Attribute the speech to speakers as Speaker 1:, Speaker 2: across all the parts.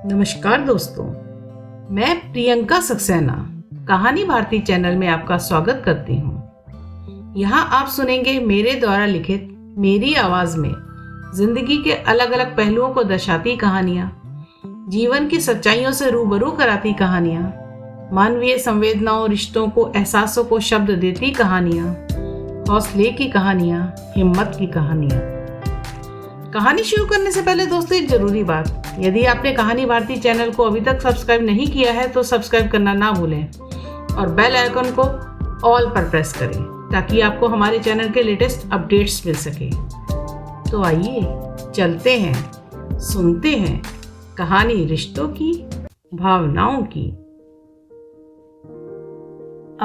Speaker 1: नमस्कार दोस्तों, मैं प्रियंका सक्सेना कहानी भारती चैनल में आपका स्वागत करती हूँ। यहाँ आप सुनेंगे मेरे द्वारा लिखित मेरी आवाज में जिंदगी के अलग अलग पहलुओं को दर्शाती कहानियाँ, जीवन की सच्चाइयों से रूबरू कराती कहानियाँ, मानवीय संवेदनाओं, रिश्तों को, एहसासों को शब्द देती कहानियाँ, हौसले की कहानियाँ, हिम्मत की कहानियाँ। कहानी शुरू करने से पहले दोस्तों एक जरूरी बात, यदि आपने कहानी भारती चैनल को अभी तक सब्सक्राइब नहीं किया है तो सब्सक्राइब करना ना भूलें और बेल आइकन को ऑल पर प्रेस करें ताकि आपको हमारे चैनल के लेटेस्ट अपडेट्स मिल सके। तो आइए चलते हैं, सुनते हैं कहानी रिश्तों की, भावनाओं की।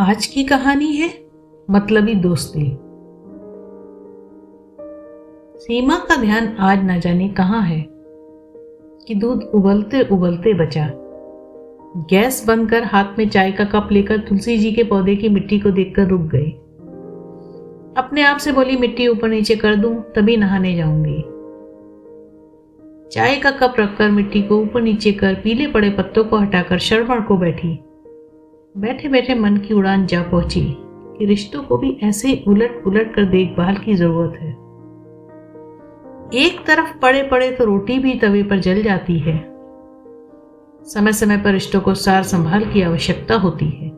Speaker 1: आज की कहानी है मतलबी दोस्ती। सीमा का ध्यान आज न जाने कहाँ है कि दूध उबलते उबलते बचा। गैस बंद कर हाथ में चाय का कप लेकर तुलसी जी के पौधे की मिट्टी को देखकर रुक गई। अपने आप से बोली, मिट्टी ऊपर नीचे कर दूं तभी नहाने जाऊंगी। चाय का कप रखकर मिट्टी को ऊपर नीचे कर पीले पड़े पत्तों को हटाकर शरवण को बैठी। बैठे बैठे मन की उड़ान जा पहुंची कि रिश्तों को भी ऐसे ही उलट पुलट कर देखभाल की जरूरत है। एक तरफ पड़े पड़े तो रोटी भी तवे पर जल जाती है। समय समय पर रिश्तों को सार संभाल की आवश्यकता होती है।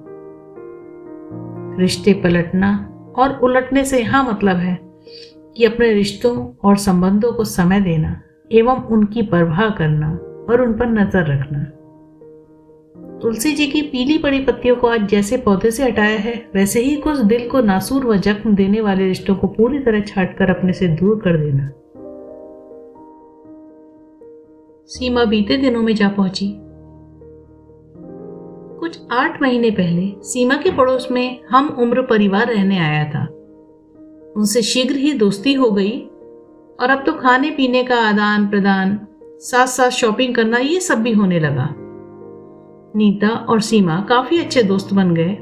Speaker 1: रिश्ते पलटना और उलटने से यहां मतलब है कि अपने रिश्तों और संबंधों को समय देना एवं उनकी परवाह करना और उन पर नजर रखना। तुलसी जी की पीली पड़ी पत्तियों को आज जैसे पौधे से हटाया है, वैसे ही कुछ दिल को नासूर व जख्म देने वाले रिश्तों को पूरी तरह छांटकर अपने से दूर कर देना। सीमा बीते दिनों में जा पहुंची। कुछ 8 महीने पहले सीमा के पड़ोस में हम उम्र परिवार रहने आया था। उनसे शीघ्र ही दोस्ती हो गई और अब तो खाने पीने का आदान प्रदान, साथ साथ शॉपिंग करना, ये सब भी होने लगा। नीता और सीमा काफी अच्छे दोस्त बन गए।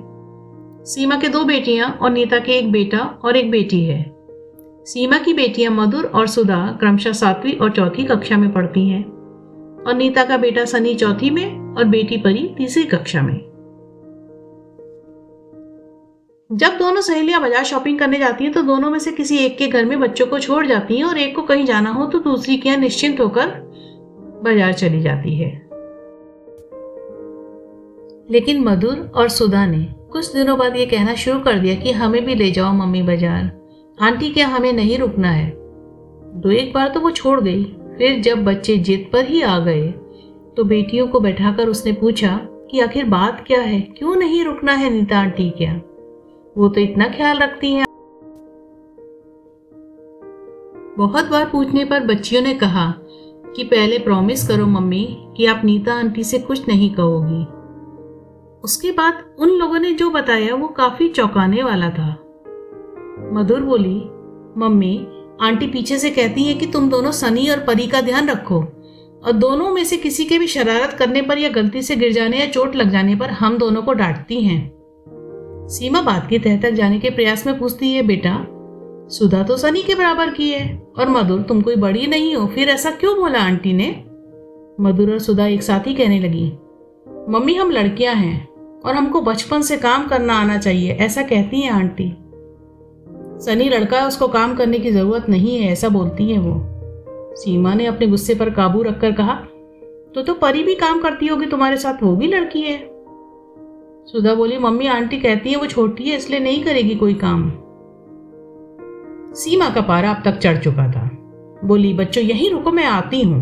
Speaker 1: सीमा के 2 बेटियां और नीता के 1 बेटा और 1 बेटी है। सीमा की बेटियां मधुर और सुधा क्रमशः 7वीं और 4थी कक्षा में पढ़ती हैं और नीता का बेटा सनी 4थी में और बेटी परी 3री कक्षा में। जब दोनों सहेलियां बाजार शॉपिंग करने जाती हैं तो दोनों में से किसी एक के घर में बच्चों को छोड़ जाती हैं और एक को कहीं जाना हो तो दूसरी के यहाँ निश्चिंत होकर बाजार चली जाती है। लेकिन मधुर और सुधा ने कुछ दिनों बाद ये कहना शुरू कर दिया कि हमें भी ले जाओ मम्मी बाजार, आंटी क्या हमें नहीं रुकना है। 2-1 बार तो वो छोड़ गई। फिर जब बच्चे जिद पर ही आ गए तो बेटियों को बैठाकर उसने पूछा कि आखिर बात क्या है, क्यों नहीं रुकना है नीता आंटी क्या, वो तो इतना ख्याल रखती हैं। बहुत बार पूछने पर बच्चियों ने कहा कि पहले प्रॉमिस करो मम्मी कि आप नीता आंटी से कुछ नहीं कहोगी। उसके बाद उन लोगों ने जो बताया वो काफी चौंकाने वाला था। मधुर बोली, मम्मी आंटी पीछे से कहती है कि तुम दोनों सनी और परी का ध्यान रखो और दोनों में से किसी के भी शरारत करने पर या गलती से गिर जाने या चोट लग जाने पर हम दोनों को डांटती हैं। सीमा बात की तह तक जाने के प्रयास में पूछती है, बेटा सुधा तो सनी के बराबर की है और मधुर तुम कोई बड़ी नहीं हो, फिर ऐसा क्यों बोला आंटी ने। मधुर और सुधा एक साथ ही कहने लगी, मम्मी हम लड़कियां हैं और हमको बचपन से काम करना आना चाहिए, ऐसा कहती हैं आंटी। सनी लड़का है, उसको काम करने की जरूरत नहीं है, ऐसा बोलती है वो। सीमा ने अपने गुस्से पर काबू रखकर कहा, तो परी भी काम करती होगी तुम्हारे साथ, वो भी लड़की है। सुधा बोली, मम्मी आंटी कहती है वो छोटी है इसलिए नहीं करेगी कोई काम। सीमा का पारा अब तक चढ़ चुका था। बोली, बच्चों यहीं रुको, मैं आती हूं।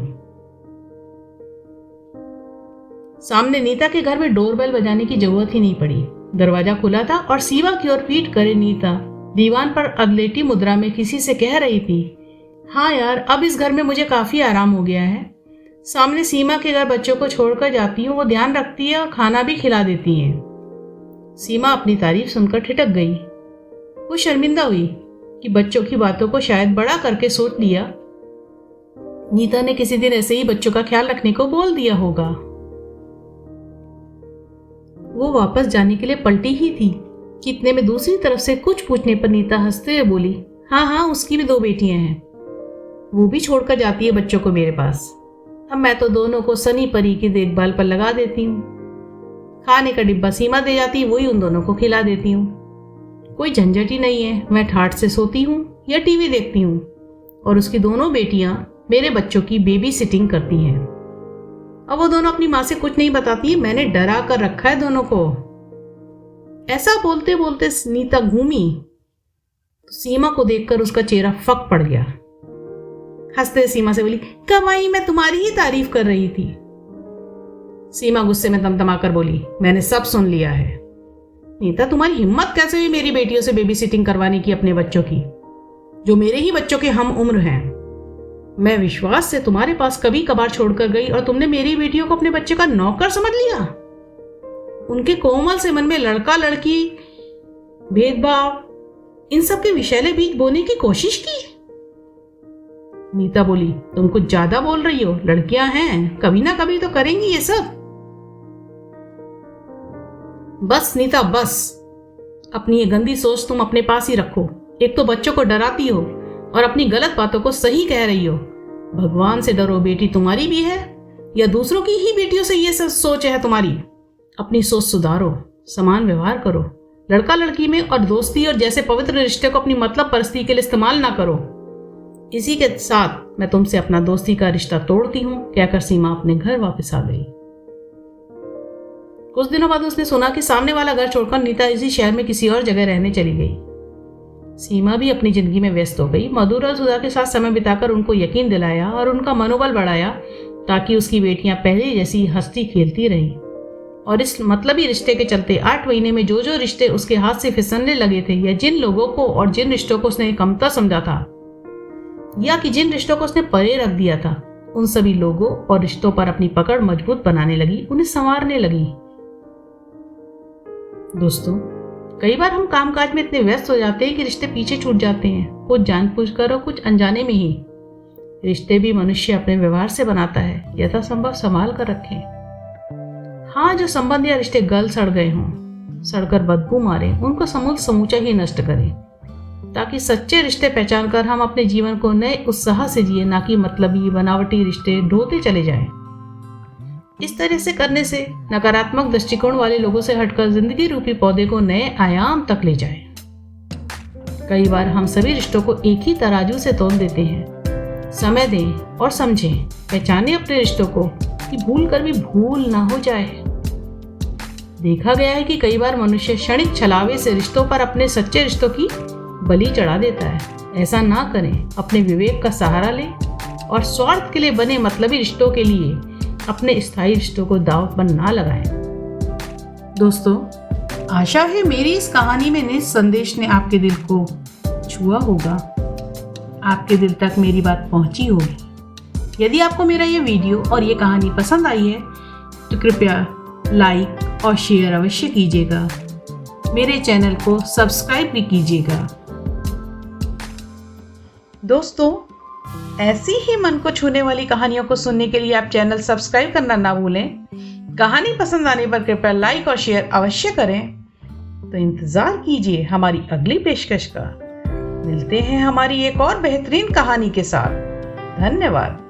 Speaker 1: सामने नीता के घर में डोरबेल बजाने की जरूरत ही नहीं पड़ी। दरवाजा खुला था और सीमा की ओर पीठ करे नीता दीवान पर अधलेटी मुद्रा में किसी से कह रही थी, हाँ यार अब इस घर में मुझे काफी आराम हो गया है। सामने सीमा के घर बच्चों को छोड़कर जाती हूँ, वो ध्यान रखती है और खाना भी खिला देती है। सीमा अपनी तारीफ सुनकर ठिठक गई। वो शर्मिंदा हुई कि बच्चों की बातों को शायद बड़ा करके सोच लिया। नीता ने किसी दिन ऐसे ही बच्चों का ख्याल रखने को बोल दिया होगा। वो वापस जाने के लिए पलटी ही थी कि इतने में दूसरी तरफ से कुछ पूछने पर नीता हंसते हुए बोली, हाँ उसकी भी 2 बेटियां हैं, वो भी छोड़कर जाती है बच्चों को मेरे पास। अब मैं तो दोनों को सनी परी की देखभाल पर लगा देती हूँ। खाने का डिब्बा सीमा दे जाती है, वही उन दोनों को खिला देती हूँ। कोई झंझट ही नहीं है। मैं ठाठ से सोती हूँ या टीवी देखती हूँ और उसकी दोनों बेटियां मेरे बच्चों की बेबी सिटिंग करती हैं। अब वो दोनों अपनी माँ से कुछ नहीं बताती है। मैंने डरा कर रखा है दोनों को। ऐसा बोलते बोलते नीता घूमी तो सीमा को देखकर उसका चेहरा फक पड़ गया। हंसते सीमा से बोली, कमाई मैं तुम्हारी ही तारीफ कर रही थी। सीमा गुस्से में तमतमा कर बोली, मैंने सब सुन लिया है। नीता, तुम्हारी हिम्मत कैसे हुई मेरी बेटियों से बेबी सिटिंग करवाने की, अपने बच्चों की, जो मेरे ही बच्चों के हम उम्र हैं। मैं विश्वास से तुम्हारे पास कभी कभार छोड़कर गई और तुमने मेरी बेटियों को अपने बच्चे का नौकर समझ लिया। उनके कोमल से मन में लड़का लड़की भेदभाव, इन सब के विषैले बीज बोने की कोशिश की। नीता बोली, तुम कुछ ज्यादा बोल रही हो। लड़कियां हैं, कभी ना कभी तो करेंगी ये सब। बस नीता, बस। अपनी ये गंदी सोच तुम अपने पास ही रखो। एक तो बच्चों को डराती हो और अपनी गलत बातों को सही कह रही हो। भगवान से डरो, बेटी तुम्हारी भी है या दूसरों की ही बेटियों से ये सब सोच है तुम्हारी? अपनी सोच सुधारो, समान व्यवहार करो। लड़का लड़की में और दोस्ती और जैसे पवित्र रिश्ते को अपनी मतलब परिस्थिति के लिए इस्तेमाल ना करो। इसी के साथ मैं तुमसे अपना दोस्ती का रिश्ता तोड़ती हूँ, कहकर सीमा अपने घर वापस आ गई। कुछ दिनों बाद उसने सुना कि सामने वाला घर छोड़कर नीता इसी शहर में किसी और जगह रहने चली गई। सीमा भी अपनी जिंदगी में व्यस्त हो गई। मधुर और सुधा के साथ समय बिताकर उनको यकीन दिलाया और उनका मनोबल बढ़ाया, ताकि उसकी बेटियां पहले जैसी हंसती खेलती रहीं। और इस मतलबी रिश्ते के चलते 8 महीने में जो जो रिश्ते उसके हाथ से फिसलने लगे थे, या जिन लोगों को और जिन रिश्तों को उसने कमतर समझा था, या कि जिन रिश्तों को उसने परे रख दिया था, उन सभी लोगों और रिश्तों पर अपनी पकड़ मजबूत बनाने लगी, उन्हें संवारने लगी। दोस्तों, कई बार हम कामकाज में इतने व्यस्त हो जाते हैं कि रिश्ते पीछे छूट जाते हैं, कुछ जानबूझकर और कुछ अनजाने में ही। रिश्ते भी मनुष्य अपने व्यवहार से बनाता है, यथासंभव संभाल कर रखें। हाँ, जो संबंध या रिश्ते गल सड़ गए हों, सड़कर बदबू मारे, उनको समूचा ही नष्ट करें, ताकि सच्चे रिश्ते पहचान कर हम अपने जीवन को नए उत्साह से जिए, ना कि मतलबी बनावटी रिश्ते ढोते चले जाएं। इस तरह से करने से नकारात्मक दृष्टिकोण वाले लोगों से हटकर जिंदगी रूपी पौधे को नए आयाम तक ले जाएं। कई बार हम सभी रिश्तों को एक ही तराजू से तोल देते हैं। समय दें और समझें, पहचानें अपने रिश्तों को कि भूल कर भी भूल ना हो जाए। देखा गया है कि कई बार मनुष्य क्षणिक छलावे से रिश्तों पर अपने सच्चे रिश्तों की बलि चढ़ा देता है। ऐसा ना करें। अपने विवेक का सहारा लें और स्वार्थ के लिए बने मतलबी रिश्तों के लिए अपने स्थायी रिश्तों को दांव पर ना लगाएं। दोस्तों, आशा है मेरी इस कहानी में निज संदेश ने आपके दिल को छुआ होगा, आपके दिल तक मेरी बात पहुंची होगी। यदि आपको मेरा ये वीडियो और ये कहानी पसंद आई है तो कृपया लाइक और शेयर अवश्य कीजिएगा। मेरे चैनल को सब्सक्राइब भी कीजिएगा। दोस्तों, ऐसी ही मन को छूने वाली कहानियों को सुनने के लिए आप चैनल सब्सक्राइब करना ना भूलें। कहानी पसंद आने पर कृपया लाइक और शेयर अवश्य करें। तो इंतजार कीजिए हमारी अगली पेशकश का। मिलते हैं हमारी एक और बेहतरीन कहानी के साथ। धन्यवाद।